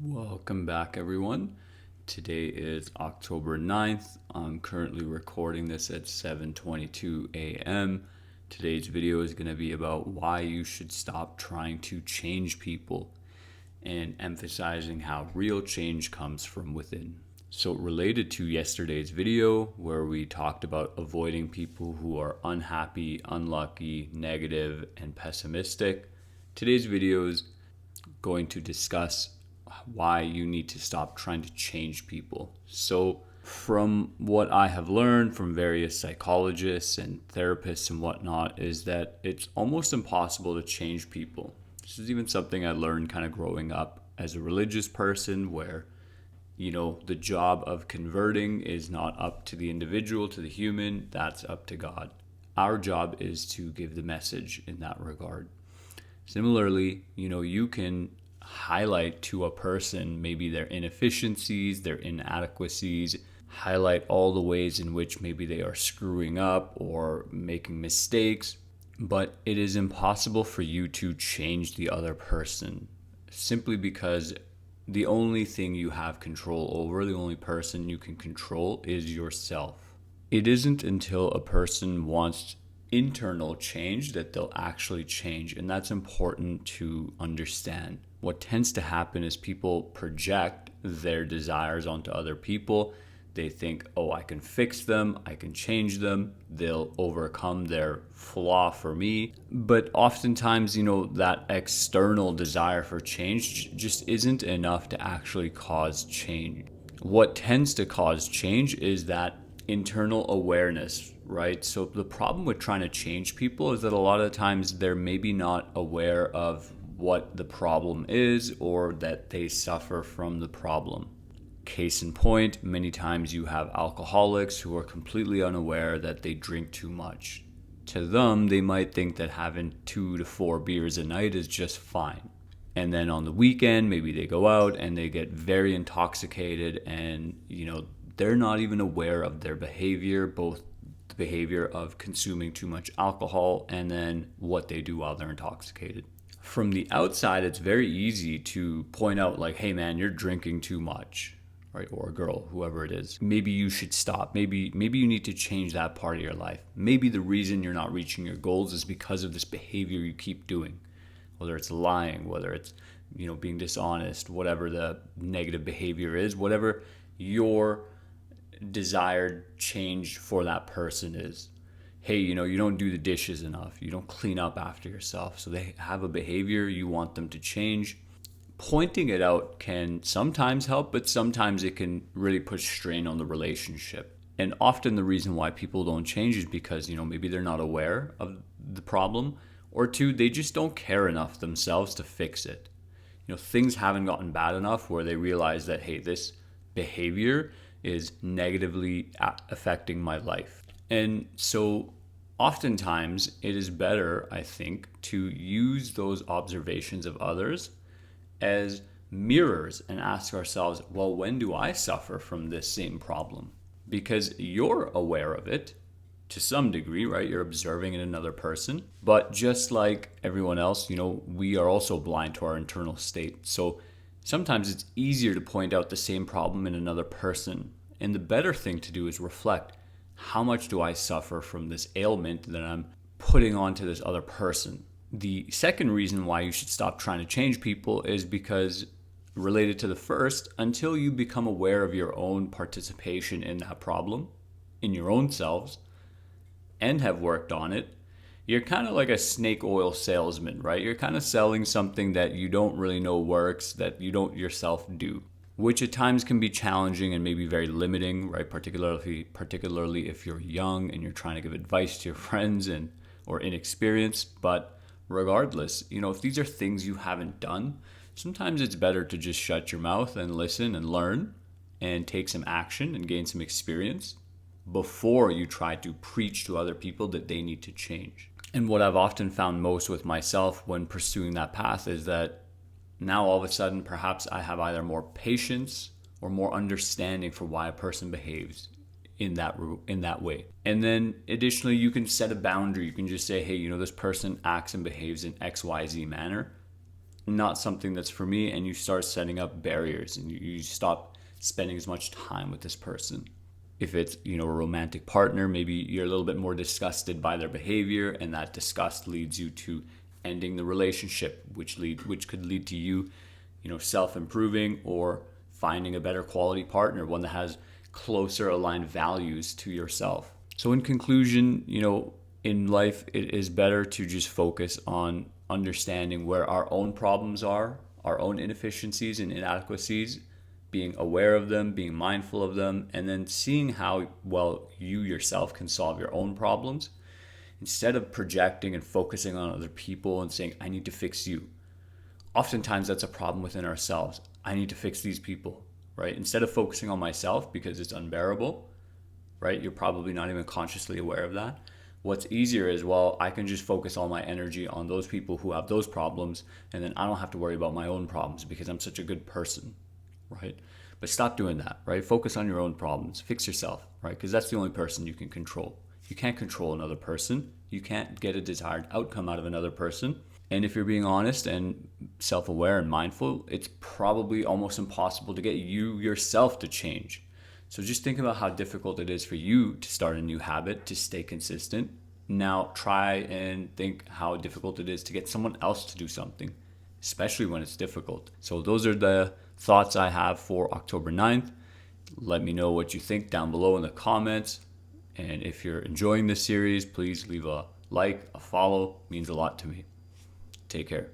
Welcome back, everyone. Today is October 9th. I'm currently recording this at 7:22 a.m. Today's video is going to be about why you should stop trying to change people and emphasizing how real change comes from within. So, related to yesterday's video, where we talked about avoiding people who are unhappy, unlucky, negative, and pessimistic, today's video is going to discuss why you need to stop trying to change people. So, from what I have learned from various psychologists and therapists and whatnot, is that it's almost impossible to change people. This is even something I learned kind of growing up as a religious person, where the job of converting is not up to the individual, to the human, that's up to God. Our job is to give the message in that regard. Similarly, you can highlight to a person maybe their inefficiencies, their inadequacies, highlight all the ways in which maybe they are screwing up or making mistakes, but it is impossible for you to change the other person simply because the only thing you have control over, the only person you can control is yourself. It isn't until a person wants internal change that they'll actually change, and that's important to understand. What tends to happen is people project their desires onto other people. They think, oh, I can fix them, I can change them, they'll overcome their flaw for me. But oftentimes, that external desire for change just isn't enough to actually cause change. What tends to cause change is that internal awareness, right? So the problem with trying to change people is that a lot of times they're maybe not aware of what the problem is or that they suffer from the problem. Case in point, many times you have alcoholics who are completely unaware that they drink too much. To them, they might think that having 2 to 4 beers a night is just fine. And then on the weekend, maybe they go out and they get very intoxicated and, they're not even aware of their behavior, both the behavior of consuming too much alcohol and then what they do while they're intoxicated. From the outside, it's very easy to point out like, hey man, you're drinking too much, right? Or a girl, whoever it is. Maybe you should stop. Maybe you need to change that part of your life. Maybe the reason you're not reaching your goals is because of this behavior you keep doing. Whether it's lying, whether it's, being dishonest, whatever the negative behavior is, whatever your desired change for that person is. Hey, you don't do the dishes enough. You don't clean up after yourself. So they have a behavior you want them to change. Pointing it out can sometimes help, but sometimes it can really put strain on the relationship. And often the reason why people don't change is because, maybe they're not aware of the problem, or two, they just don't care enough themselves to fix it. Things haven't gotten bad enough where they realize that, hey, this behavior is negatively affecting my life. And so oftentimes it is better, I think, to use those observations of others as mirrors and ask ourselves, well, when do I suffer from this same problem? Because you're aware of it to some degree, right? You're observing in another person. But just like everyone else, we are also blind to our internal state. So sometimes it's easier to point out the same problem in another person. And the better thing to do is reflect, how much do I suffer from this ailment that I'm putting onto this other person? The second reason why you should stop trying to change people is because, related to the first, until you become aware of your own participation in that problem, in your own selves, and have worked on it, you're kind of like a snake oil salesman, right? You're kind of selling something that you don't really know works, that you don't yourself do, which at times can be challenging and maybe very limiting, right? Particularly if you're young and you're trying to give advice to your friends and or inexperienced. But regardless, if these are things you haven't done, sometimes it's better to just shut your mouth and listen and learn and take some action and gain some experience before you try to preach to other people that they need to change. And what I've often found most with myself when pursuing that path is that now all of a sudden perhaps I have either more patience or more understanding for why a person behaves in that way. And then additionally, you can set a boundary. You can just say, hey, this person acts and behaves in XYZ manner. not something that's for me, and you start setting up barriers and you stop spending as much time with this person. If it's, a romantic partner, maybe you're a little bit more disgusted by their behavior, and that disgust leads you to ending the relationship, which could lead to you, self-improving or finding a better quality partner, one that has closer aligned values to yourself. So in conclusion, in life, it is better to just focus on understanding where our own problems are, our own inefficiencies and inadequacies, being aware of them, being mindful of them, and then seeing how well you yourself can solve your own problems instead of projecting and focusing on other people and saying, I need to fix you. Oftentimes that's a problem within ourselves. I need to fix these people, right? Instead of focusing on myself because it's unbearable, right? You're probably not even consciously aware of that. What's easier is, well, I can just focus all my energy on those people who have those problems, and then I don't have to worry about my own problems because I'm such a good person, right? But stop doing that, right? Focus on your own problems. Fix yourself, right? Because that's the only person you can control. You can't control another person. You can't get a desired outcome out of another person. And if you're being honest and self-aware and mindful, it's probably almost impossible to get you yourself to change. So just think about how difficult it is for you to start a new habit, to stay consistent. Now try and think how difficult it is to get someone else to do something, especially when it's difficult. So those are the thoughts I have for October 9th. Let me know what you think down below in the comments. And if you're enjoying this series, please leave a like, a follow. It means a lot to me. Take care.